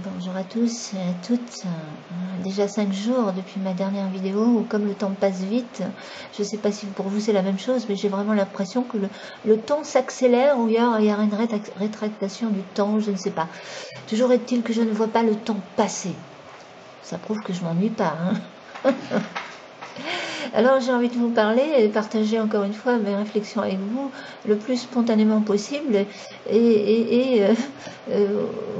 Bonjour à tous et à toutes. Déjà 5 jours depuis ma dernière vidéo où comme le temps passe vite, je ne sais pas si pour vous c'est la même chose, mais j'ai vraiment l'impression que le temps s'accélère ou il y a une rétractation du temps, je ne sais pas. Toujours est-il que je ne vois pas le temps passer. Ça prouve que je m'ennuie pas. Alors j'ai envie de vous parler et partager encore une fois mes réflexions avec vous le plus spontanément possible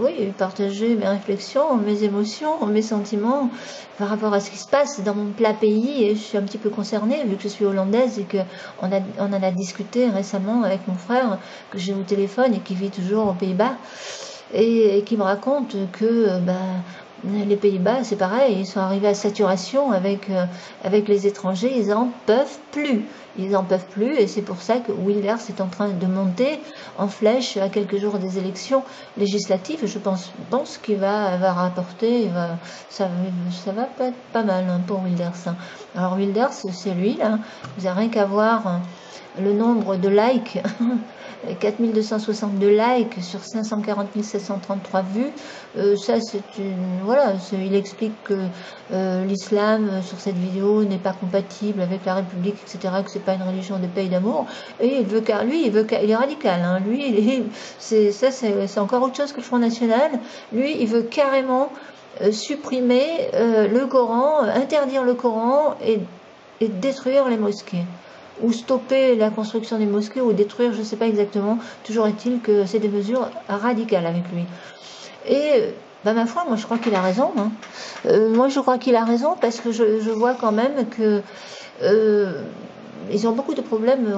oui, partager mes réflexions, mes émotions, mes sentiments par rapport à ce qui se passe dans mon plat pays. Et je suis un petit peu concernée vu que je suis hollandaise et qu'on en a discuté récemment avec mon frère que j'ai au téléphone et qui vit toujours aux Pays-Bas et qui me raconte que les Pays-Bas, c'est pareil, ils sont arrivés à saturation avec les étrangers, ils en peuvent plus. Ils en peuvent plus et c'est pour ça que Wilders est en train de monter en flèche à quelques jours des élections législatives. Je pense qu'il va rapporter, ça va pas être pas mal pour Wilders. Alors Wilders, c'est lui là, vous n'avez rien qu'à voir le nombre de likes 4262 likes sur 540 733 vues. Ça, c'est une... Voilà, il explique que l'islam sur cette vidéo n'est pas compatible avec la République, etc., que c'est pas une religion de paix et d'amour. Et il veut il est radical. Hein. Lui, c'est encore autre chose que le Front National. Lui, il veut carrément supprimer le Coran, interdire le Coran et détruire les mosquées ou stopper la construction des mosquées ou détruire, je ne sais pas exactement. Toujours est-il que c'est des mesures radicales avec lui. Et ma foi, moi je crois qu'il a raison. Hein. Moi je crois qu'il a raison parce que je vois quand même que ils ont beaucoup de problèmes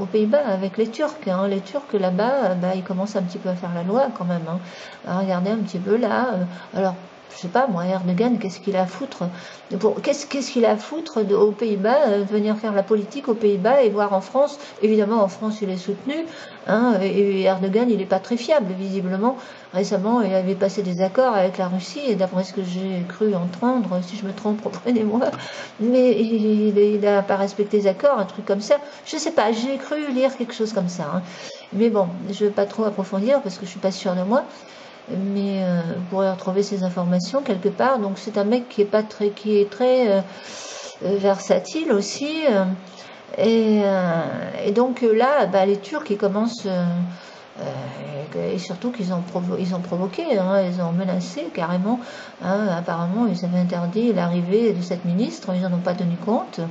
aux Pays-Bas avec les Turcs. Hein. Les Turcs là-bas, ils commencent un petit peu à faire la loi quand même. Hein. Regardez un petit peu là. Alors, je sais pas, moi, Erdogan, qu'est-ce qu'il a à foutre qu'est-ce qu'il a à foutre aux Pays-Bas, venir faire la politique aux Pays-Bas et voir en France. Évidemment, en France, il est soutenu. Hein, et Erdogan, il n'est pas très fiable, visiblement. Récemment, il avait passé des accords avec la Russie, et d'après ce que j'ai cru entendre, si je me trompe, reprenez-moi, mais il n'a pas respecté les accords, un truc comme ça. Je sais pas, j'ai cru lire quelque chose comme ça. Hein. Mais bon, je ne vais pas trop approfondir parce que je suis pas sûre de moi. Mais vous pourrez retrouver ces informations quelque part. Donc c'est un mec qui est très versatile aussi. Et donc là, les Turcs, ils commencent... et surtout qu'ils ont provoqué, hein, ils ont menacé carrément. Hein, apparemment, ils avaient interdit l'arrivée de cette ministre, ils n'en ont pas tenu compte.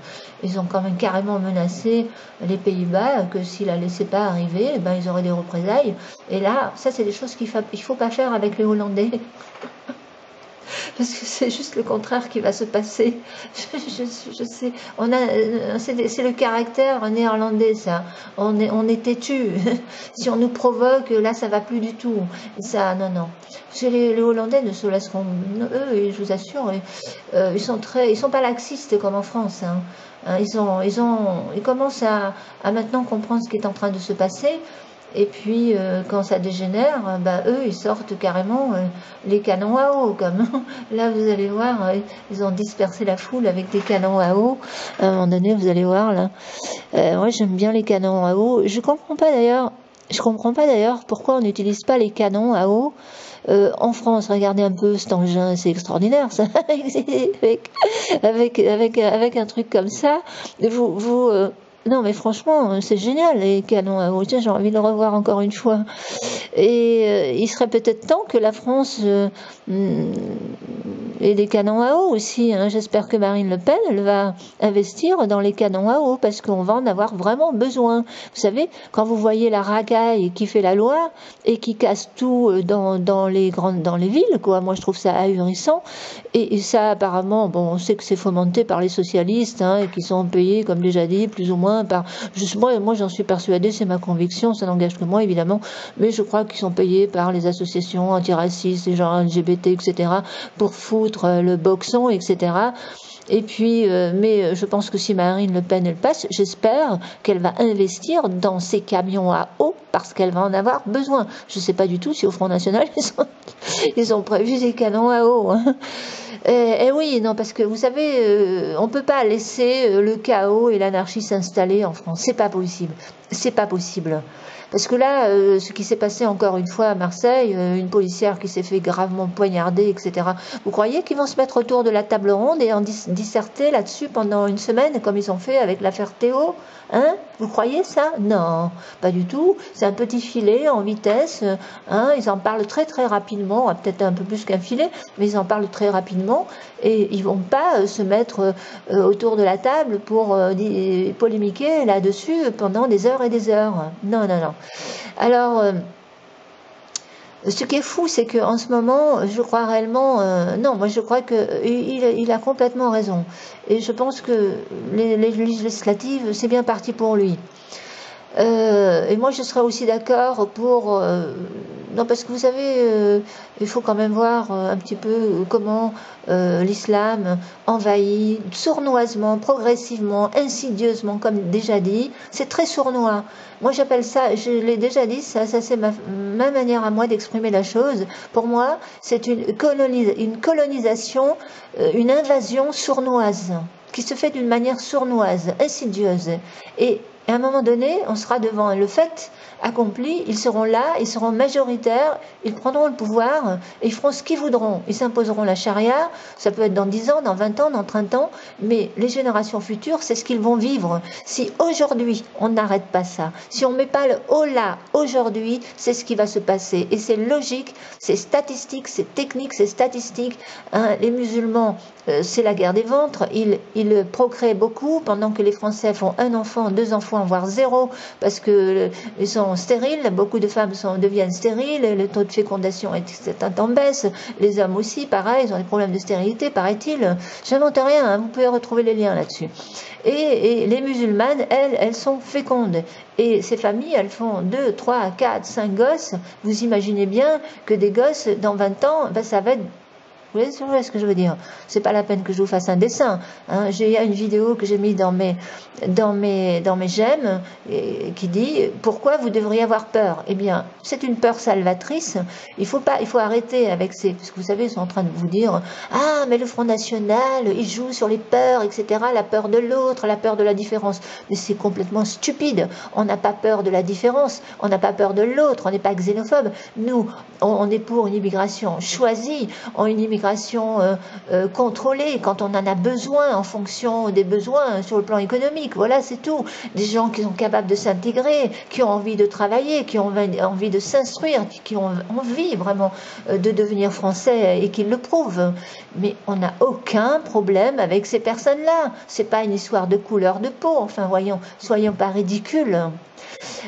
Ils ont quand même carrément menacé les Pays-Bas que s'ils la laissaient pas arriver, ils auraient des représailles. Et là, ça, c'est des choses qu'il faut pas faire avec les Hollandais. Parce que c'est juste le contraire qui va se passer. Je sais, c'est le caractère néerlandais, ça. On est têtu. Si on nous provoque, là, ça va plus du tout. Ça, non. Chez les Hollandais ne se laisseront, eux, je vous assure, ils sont pas laxistes comme en France. Hein. Ils commencent à maintenant comprendre ce qui est en train de se passer. Et puis, quand ça dégénère, eux, ils sortent carrément les canons à eau. Comme là, vous allez voir, ils ont dispersé la foule avec des canons à eau. À un moment donné, vous allez voir, là. Moi, j'aime bien les canons à eau. Je comprends pas d'ailleurs pourquoi on n'utilise pas les canons à eau en France. Regardez un peu cet engin, c'est extraordinaire, ça. avec un truc comme ça, non, mais franchement, c'est génial, les canons à eau. Tiens, j'ai envie de le revoir encore une fois. Et il serait peut-être temps que la France ait des canons à eau aussi. Hein. J'espère que Marine Le Pen, elle va investir dans les canons à eau parce qu'on va en avoir vraiment besoin. Vous savez, quand vous voyez la racaille qui fait la loi et qui casse tout dans les villes, quoi. Moi, je trouve ça ahurissant. Et ça, apparemment, bon, on sait que c'est fomenté par les socialistes, hein, et qui sont payés, comme déjà dit, plus ou moins par... Moi, j'en suis persuadée, c'est ma conviction, ça n'engage que moi, évidemment, mais je crois qu'ils sont payés par les associations antiracistes, les gens LGBT, etc., pour foutre le boxon, etc., et puis, mais je pense que si Marine Le Pen elle passe, j'espère qu'elle va investir dans ces camions à eau parce qu'elle va en avoir besoin. Je ne sais pas du tout si au Front National ils ont prévu des canons à eau. Hein. Et oui, non, parce que vous savez, on peut pas laisser le chaos et l'anarchie s'installer en France. C'est pas possible. C'est pas possible. Parce que là, ce qui s'est passé encore une fois à Marseille, une policière qui s'est fait gravement poignarder, etc. Vous croyez qu'ils vont se mettre autour de la table ronde et en disserter là-dessus pendant une semaine, comme ils ont fait avec l'affaire Théo? Hein? Vous croyez ça? Non, pas du tout. C'est un petit filet en vitesse. Hein? Ils en parlent très très rapidement, peut-être un peu plus qu'un filet, mais ils en parlent très rapidement et ils vont pas se mettre autour de la table pour polémiquer là-dessus pendant des heures et des heures. Non, non, non. Alors, ce qui est fou, c'est qu'en ce moment, je crois réellement, non, moi je crois qu'il a complètement raison. Et je pense que les législatives, c'est bien parti pour lui. Et moi, je serais aussi d'accord pour... non, parce que vous savez, il faut quand même voir un petit peu comment l'islam envahit sournoisement, progressivement, insidieusement, comme déjà dit. C'est très sournois. Moi, j'appelle ça, je l'ai déjà dit, ça c'est ma manière à moi d'exprimer la chose. Pour moi, c'est une colonisation, une invasion sournoise, qui se fait d'une manière sournoise, insidieuse. Et à un moment donné, on sera devant le fait accompli, ils seront là, ils seront majoritaires, ils prendront le pouvoir et ils feront ce qu'ils voudront. Ils s'imposeront la charia, ça peut être dans 10 ans, dans 20 ans, dans 30 ans, mais les générations futures, c'est ce qu'ils vont vivre. Si aujourd'hui, on n'arrête pas ça, si on ne met pas le haut là, aujourd'hui, c'est ce qui va se passer. Et c'est logique, c'est statistique, c'est technique, c'est statistique. Hein, les musulmans, c'est la guerre des ventres, ils procréent beaucoup, pendant que les Français font un enfant, 2 enfants, voire 0, parce que ils sont stériles, beaucoup de femmes deviennent stériles, le taux de fécondation est en baisse, les hommes aussi, pareil, ils ont des problèmes de stérilité, paraît-il. J'invente rien, hein, vous pouvez retrouver les liens là-dessus. Et les musulmanes, elles sont fécondes. Et ces familles, elles font 2, 3, 4, 5 gosses. Vous imaginez bien que des gosses, dans 20 ans, ben, ça va être... Vous voyez ce que je veux dire? C'est pas la peine que je vous fasse un dessin. Hein. Il y a une vidéo que j'ai mis dans mes j'aime qui dit pourquoi vous devriez avoir peur. Eh bien, c'est une peur salvatrice. Il faut arrêter avec parce que vous savez, ils sont en train de vous dire ah mais le Front National, il joue sur les peurs, etc. La peur de l'autre, la peur de la différence. Mais c'est complètement stupide. On n'a pas peur de la différence, on n'a pas peur de l'autre, on n'est pas xénophobe. Nous, on est pour une immigration choisie, une immigration contrôlée quand on en a besoin en fonction des besoins sur le plan économique. Voilà, c'est tout. Des gens qui sont capables de s'intégrer, qui ont envie de travailler, qui ont envie de s'instruire, qui ont envie vraiment de devenir français et qui le prouvent. Mais on n'a aucun problème avec ces personnes-là. C'est pas une histoire de couleur de peau. Enfin, voyons, soyons pas ridicules.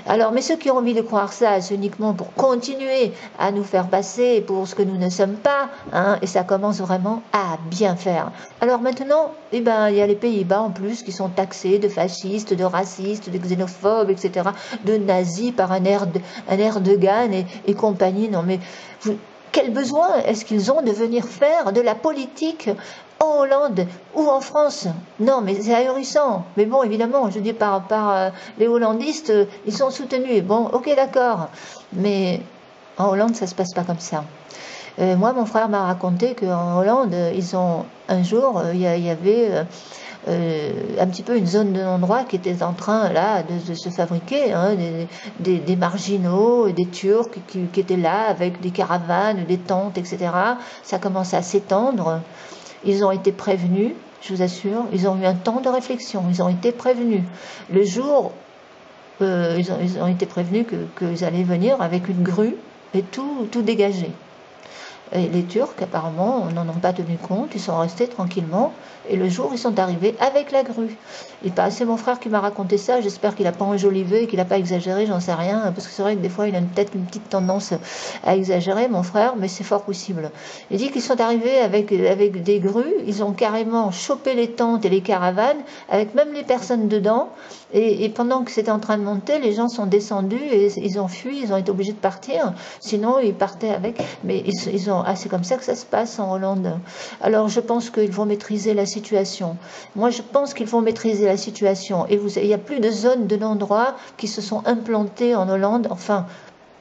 Alors, mais ceux qui ont envie de croire ça, c'est uniquement pour continuer à nous faire passer pour ce que nous ne sommes pas, hein, et ça commence vraiment à bien faire. Alors maintenant, eh ben, il y a les Pays-Bas en plus qui sont taxés de fascistes, de racistes, de xénophobes, etc., de nazis par un Erdogan et compagnie. Non mais, quel besoin est-ce qu'ils ont de venir faire de la politique en Hollande ou en France? Non, mais c'est ahurissant. Mais bon, évidemment, je dis par les hollandistes, ils sont soutenus. Bon, ok, d'accord. Mais en Hollande, ça se passe pas comme ça. Moi, mon frère m'a raconté qu'en Hollande, ils ont un jour, il y avait un petit peu une zone de non-droit qui était en train là de se fabriquer, hein, des marginaux, des Turcs qui étaient là avec des caravanes, des tentes, etc. Ça commence à s'étendre. Ils ont été prévenus, je vous assure, ils ont eu un temps de réflexion, ils ont été prévenus. Le jour, ils ont été prévenus qu'ils allaient venir avec une grue et tout dégager. Et les Turcs, apparemment, n'en ont pas tenu compte, ils sont restés tranquillement, et le jour, ils sont arrivés avec la grue. Et c'est mon frère qui m'a raconté ça, j'espère qu'il n'a pas enjolivé, qu'il n'a pas exagéré, j'en sais rien, parce que c'est vrai que des fois, il a peut-être une petite tendance à exagérer, mon frère, mais c'est fort possible. Il dit qu'ils sont arrivés avec des grues, ils ont carrément chopé les tentes et les caravanes, avec même les personnes dedans, et pendant que c'était en train de monter, les gens sont descendus, et ils ont fui, ils ont été obligés de partir, sinon ils partaient avec, mais c'est comme ça que ça se passe en Hollande. Alors je pense qu'ils vont maîtriser la situation. Moi je pense qu'ils vont maîtriser la situation. Et il n'y a plus de zones de non-droit qui se sont implantées en Hollande. Enfin,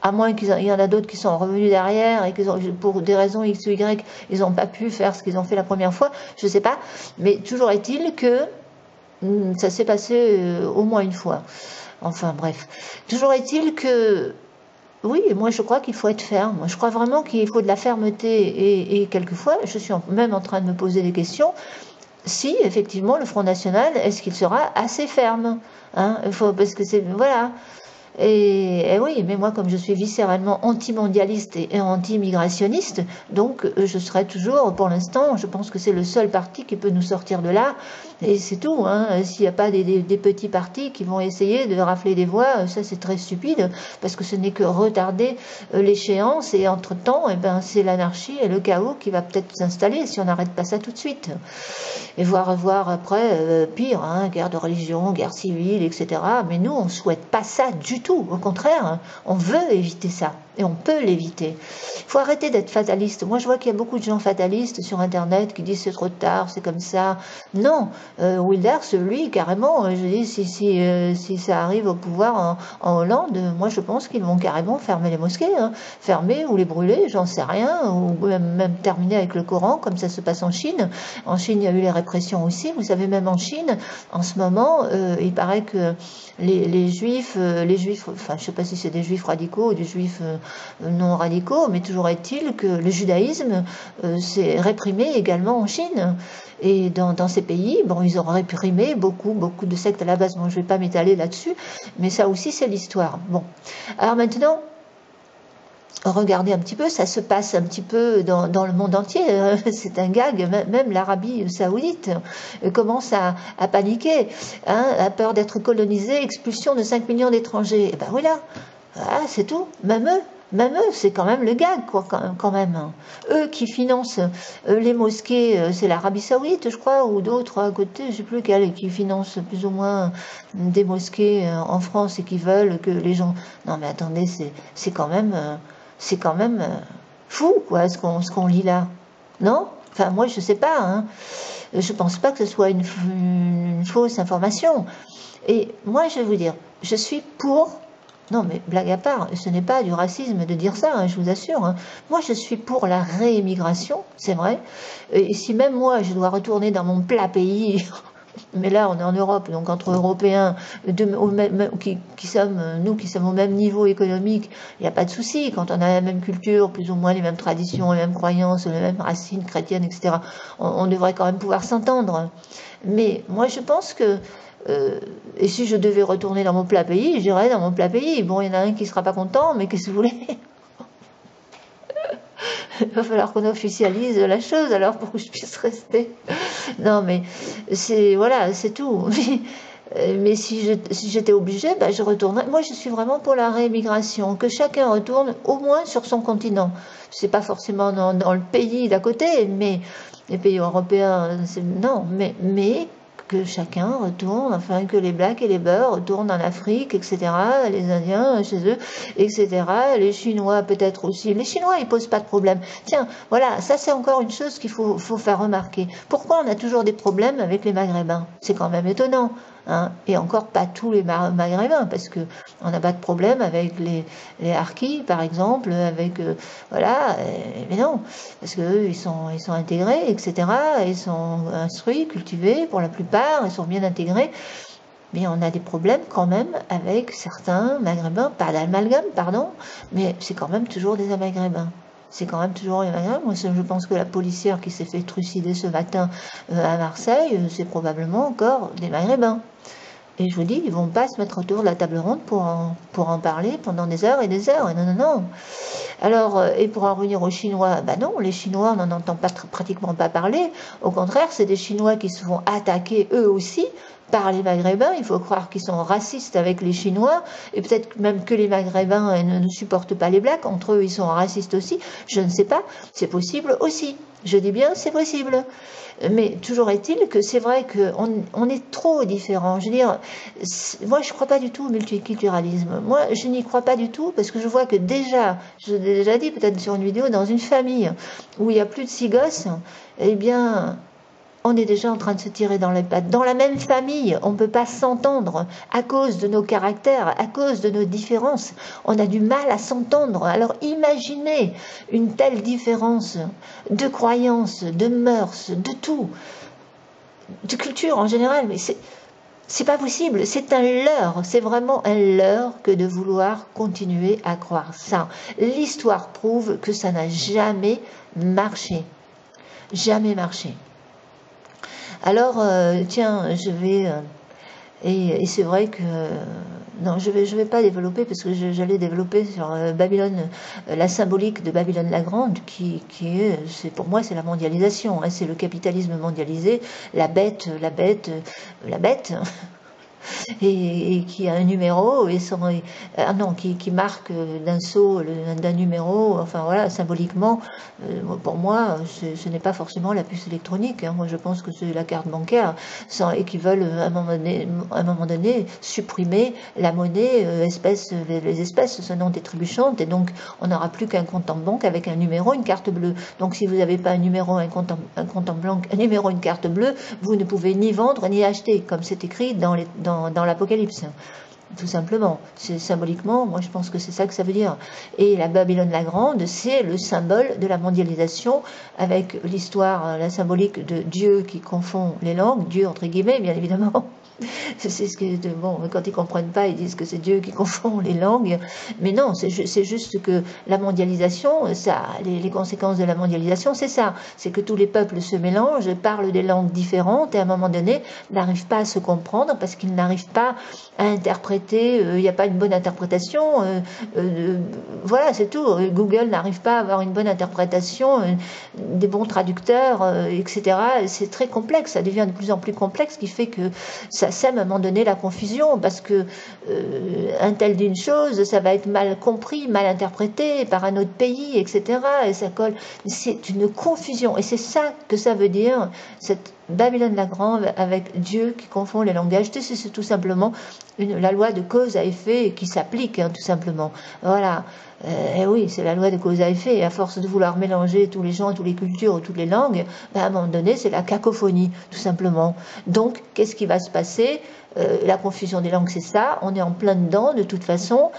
à moins qu'il y en a d'autres qui sont revenus derrière et pour des raisons X ou Y, ils n'ont pas pu faire ce qu'ils ont fait la première fois. Je ne sais pas. Mais toujours est-il que ça s'est passé au moins une fois. Enfin bref. Toujours est-il que, oui, moi je crois qu'il faut être ferme. Je crois vraiment qu'il faut de la fermeté et quelquefois, je suis même en train de me poser des questions. Si, effectivement, le Front National, est-ce qu'il sera assez ferme, hein? Parce que c'est... Voilà. Et oui, mais moi, comme je suis viscéralement anti-mondialiste et anti-migrationniste, donc je serai toujours, pour l'instant, je pense que c'est le seul parti qui peut nous sortir de là, et c'est tout, hein. S'il n'y a pas des petits partis qui vont essayer de rafler des voix, ça c'est très stupide, parce que ce n'est que retarder l'échéance, et entre-temps, eh ben, c'est l'anarchie et le chaos qui va peut-être s'installer si on n'arrête pas ça tout de suite. Et voir après, pire, hein, guerre de religion, guerre civile, etc. Mais nous, on ne souhaite pas ça du tout. Au contraire, hein, on veut éviter ça. Et on peut l'éviter. Il faut arrêter d'être fataliste. Moi, je vois qu'il y a beaucoup de gens fatalistes sur Internet qui disent c'est trop tard, c'est comme ça. Non, Wilders, lui, carrément, je dis, si ça arrive au pouvoir en Hollande, moi, je pense qu'ils vont carrément fermer les mosquées. Hein. Fermer ou les brûler, j'en sais rien. Ou même terminer avec le Coran, comme ça se passe en Chine. En Chine, il y a eu les répressions aussi. Vous savez, même en Chine, en ce moment, il paraît que les juifs, enfin, je ne sais pas si c'est des juifs radicaux ou des juifs non radicaux, mais toujours est-il que le judaïsme s'est réprimé également en Chine. Et dans ces pays, bon, ils ont réprimé beaucoup de sectes à la base. Bon, je ne vais pas m'étaler là-dessus, mais ça aussi, c'est l'histoire. Bon, alors maintenant, regardez un petit peu, ça se passe un petit peu dans le monde entier, c'est un gag, même l'Arabie saoudite commence à paniquer, hein, a peur d'être colonisée, expulsion de 5 millions d'étrangers. Et ben voilà, c'est tout, même eux, c'est quand même le gag, quoi, quand même. Eux qui financent les mosquées, c'est l'Arabie Saoudite, je crois, ou d'autres à côté, je ne sais plus quel, qui financent plus ou moins des mosquées en France et qui veulent que les gens... Non mais attendez, c'est quand même fou, quoi, ce qu'on lit là. Non? Enfin, moi, je sais pas, hein. Je pense pas que ce soit une fausse information. Et moi, je vais vous dire, je suis pour... Non, mais blague à part, ce n'est pas du racisme de dire ça, hein, je vous assure. Hein. Moi, je suis pour la réémigration, c'est vrai. Et si même moi, je dois retourner dans mon plat pays... Mais là, on est en Europe, donc entre Européens, qui sommes, nous qui sommes au même niveau économique, il n'y a pas de souci. Quand on a la même culture, plus ou moins les mêmes traditions, les mêmes croyances, les mêmes racines chrétiennes, etc., on devrait quand même pouvoir s'entendre. Mais moi, je pense que, et si je devais retourner dans mon plat pays, j'irais dans mon plat pays. Bon, il y en a un qui ne sera pas content, mais qu'est-ce que vous voulez? Il va falloir qu'on officialise la chose alors pour que je puisse rester. Non, mais voilà, c'est tout. Mais si j'étais obligée, ben, je retournerais. Moi, je suis vraiment pour la réémigration, que chacun retourne au moins sur son continent. C'est pas forcément dans le pays d'à côté, mais les pays européens, non, mais que chacun retourne, enfin que les Blacks et les Beurs retournent en Afrique, etc., les Indiens chez eux, etc., les Chinois peut-être aussi. Les Chinois, ils posent pas de problème. Tiens, voilà, ça c'est encore une chose qu'il faut faire remarquer. Pourquoi on a toujours des problèmes avec les Maghrébins? C'est quand même étonnant. Hein, et encore pas tous les Maghrébins, parce que on n'a pas de problème avec les Harkis, par exemple, avec voilà, mais non, parce que eux, ils sont intégrés, etc. Ils sont instruits, cultivés pour la plupart, ils sont bien intégrés. Mais on a des problèmes quand même avec certains Maghrébins, pas d'amalgame, pardon, mais c'est quand même toujours des Maghrébins. C'est quand même toujours les Maghrébins. Moi, je pense que la policière qui s'est fait trucider ce matin à Marseille, c'est probablement encore des Maghrébins. Et je vous dis, ils vont pas se mettre autour de la table ronde pour en parler pendant des heures et des heures. Et non. Alors, et pour en revenir aux Chinois, ben non, les Chinois, on n'en entend pratiquement pas parler. Au contraire, c'est des Chinois qui se font attaquer eux aussi par les Maghrébins. Il faut croire qu'ils sont racistes avec les Chinois, et peut-être même que les Maghrébins ne supportent pas les Blacks. Entre eux, ils sont racistes aussi. Je ne sais pas, c'est possible aussi. Je dis bien, c'est possible. Mais toujours est-il que c'est vrai qu'on est trop différents. Je veux dire, moi, je ne crois pas du tout au multiculturalisme. Moi, je n'y crois pas du tout parce que je vois que déjà, je l'ai déjà dit peut-être sur une vidéo, dans une famille où il y a plus de 6 gosses, eh bien... on est déjà en train de se tirer dans les pattes. Dans la même famille, on ne peut pas s'entendre à cause de nos caractères, à cause de nos différences. On a du mal à s'entendre. Alors imaginez une telle différence de croyances, de mœurs, de tout, de culture en général. Mais C'est pas possible, c'est un leurre, c'est vraiment un leurre que de vouloir continuer à croire ça. L'histoire prouve que ça n'a jamais marché. Jamais marché. Alors, tiens, je vais... et c'est vrai que... non, je vais pas développer, parce que j'allais développer sur Babylone, la symbolique de Babylone la Grande, qui est, pour moi, c'est la mondialisation, hein, c'est le capitalisme mondialisé, la bête, et qui a un numéro et non, qui marque d'un saut d'un numéro, enfin voilà, symboliquement, pour moi ce n'est pas forcément la puce électronique, hein. Moi je pense que c'est la carte bancaire, et qui veulent à un moment donné supprimer la monnaie, les espèces sonnantes et trébuchantes, et donc on n'aura plus qu'un compte en banque avec un numéro, une carte bleue. Donc si vous n'avez pas un numéro, un compte en blanc, un numéro, une carte bleue, vous ne pouvez ni vendre ni acheter, comme c'est écrit dans l'Apocalypse, tout simplement. C'est symboliquement, moi je pense que c'est ça que ça veut dire. Et la Babylone la Grande, c'est le symbole de la mondialisation, avec l'histoire, la symbolique de Dieu qui confond les langues, Dieu entre guillemets, bien évidemment. C'est ce que, bon, quand ils comprennent pas, ils disent que c'est Dieu qui confond les langues. Mais non, c'est juste que la mondialisation, ça, les conséquences de la mondialisation, c'est ça. C'est que tous les peuples se mélangent, parlent des langues différentes et à un moment donné, n'arrivent pas à se comprendre parce qu'ils n'arrivent pas à interpréter, il n'y a pas une bonne interprétation. Voilà, c'est tout. Google n'arrive pas à avoir une bonne interprétation, des bons traducteurs, etc. C'est très complexe, ça devient de plus en plus complexe, ce qui fait que ça sème à un moment donné la confusion, parce que un tel d'une chose, ça va être mal compris, mal interprété par un autre pays, etc. Et ça colle. C'est une confusion. Et c'est ça que ça veut dire, cette Babylone la Grande avec Dieu qui confond les langages. C'est tout simplement la loi de cause à effet qui s'applique, hein, tout simplement. Voilà. Et oui, c'est la loi de cause à effet. Et à force de vouloir mélanger tous les gens, toutes les cultures, toutes les langues, ben à un moment donné, c'est la cacophonie, tout simplement. Donc, qu'est-ce qui va se passer? La confusion des langues, c'est ça. On est en plein dedans, de toute façon.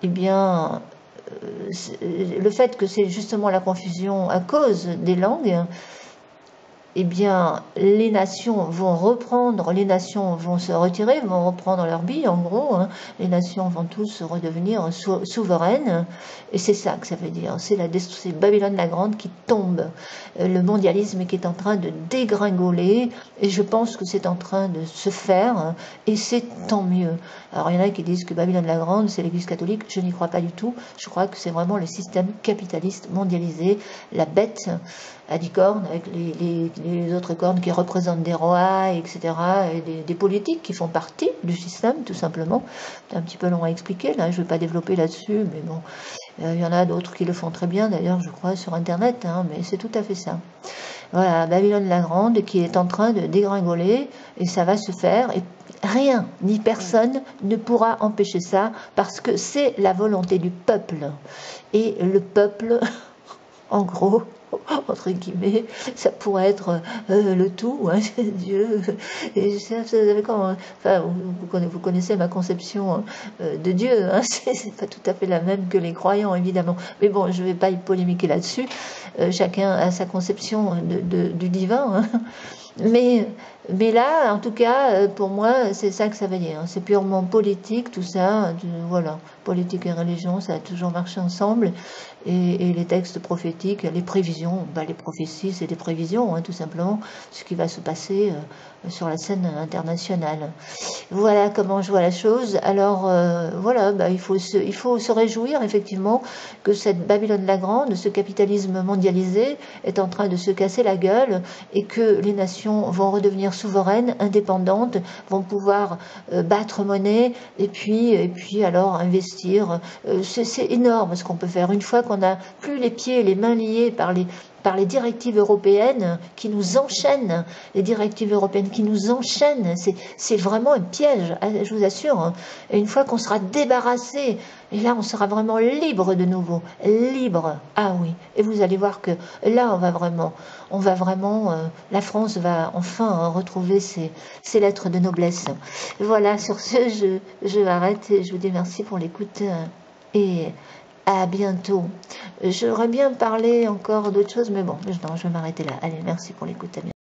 Eh bien, le fait que c'est justement la confusion à cause des langues, eh bien, les nations vont reprendre, les nations vont se retirer, vont reprendre leur bille, en gros, hein. Les nations vont tous redevenir souveraines, et c'est ça que ça veut dire. C'est Babylone la Grande qui tombe, le mondialisme qui est en train de dégringoler, et je pense que c'est en train de se faire, et c'est tant mieux. Alors, il y en a qui disent que Babylone la Grande, c'est l'Église catholique, je n'y crois pas du tout. Je crois que c'est vraiment le système capitaliste mondialisé, la bête à 10 cornes, avec les autres cornes qui représentent des rois, etc., et des politiques qui font partie du système, tout simplement. C'est un petit peu long à expliquer, là, je ne vais pas développer là-dessus, mais bon, il y en a d'autres qui le font très bien, d'ailleurs, je crois, sur Internet, hein, mais c'est tout à fait ça. Voilà, Babylone la Grande qui est en train de dégringoler, et ça va se faire, et rien ni personne ne pourra empêcher ça, parce que c'est la volonté du peuple. Et le peuple, en gros, entre guillemets, ça pourrait être le tout, hein, Dieu. Et ça, vous savez enfin, vous connaissez ma conception de Dieu, hein, c'est pas tout à fait la même que les croyants, évidemment. Mais bon, je vais pas y polémiquer là-dessus. Chacun a sa conception du divin, hein. Mais là, en tout cas, pour moi, c'est ça que ça veut dire. C'est purement politique, tout ça. Voilà, politique et religion, ça a toujours marché ensemble. Et les textes prophétiques, les prévisions, les prophéties, c'est des prévisions, hein, tout simplement, ce qui va se passer sur la scène internationale. Voilà comment je vois la chose. Alors, voilà, il faut se réjouir, effectivement, que cette Babylone la Grande, ce capitalisme mondialisé, est en train de se casser la gueule, et que les nations vont redevenir souveraines, indépendantes, vont pouvoir battre monnaie, et puis alors investir. C'est énorme ce qu'on peut faire. Une fois qu'on n'a plus les pieds et les mains liés par les directives européennes qui nous enchaînent, les directives européennes qui nous enchaînent, c'est vraiment un piège, je vous assure, hein. Et une fois qu'on sera débarrassé, et là on sera vraiment libre de nouveau, libre, ah oui, et vous allez voir que là on va vraiment, la France va enfin retrouver ses lettres de noblesse. Voilà, sur ce, je m'arrête et je vous dis merci pour l'écoute, et à bientôt. J'aurais bien parlé encore d'autres choses, mais bon, non, je vais m'arrêter là. Allez, merci pour l'écoute.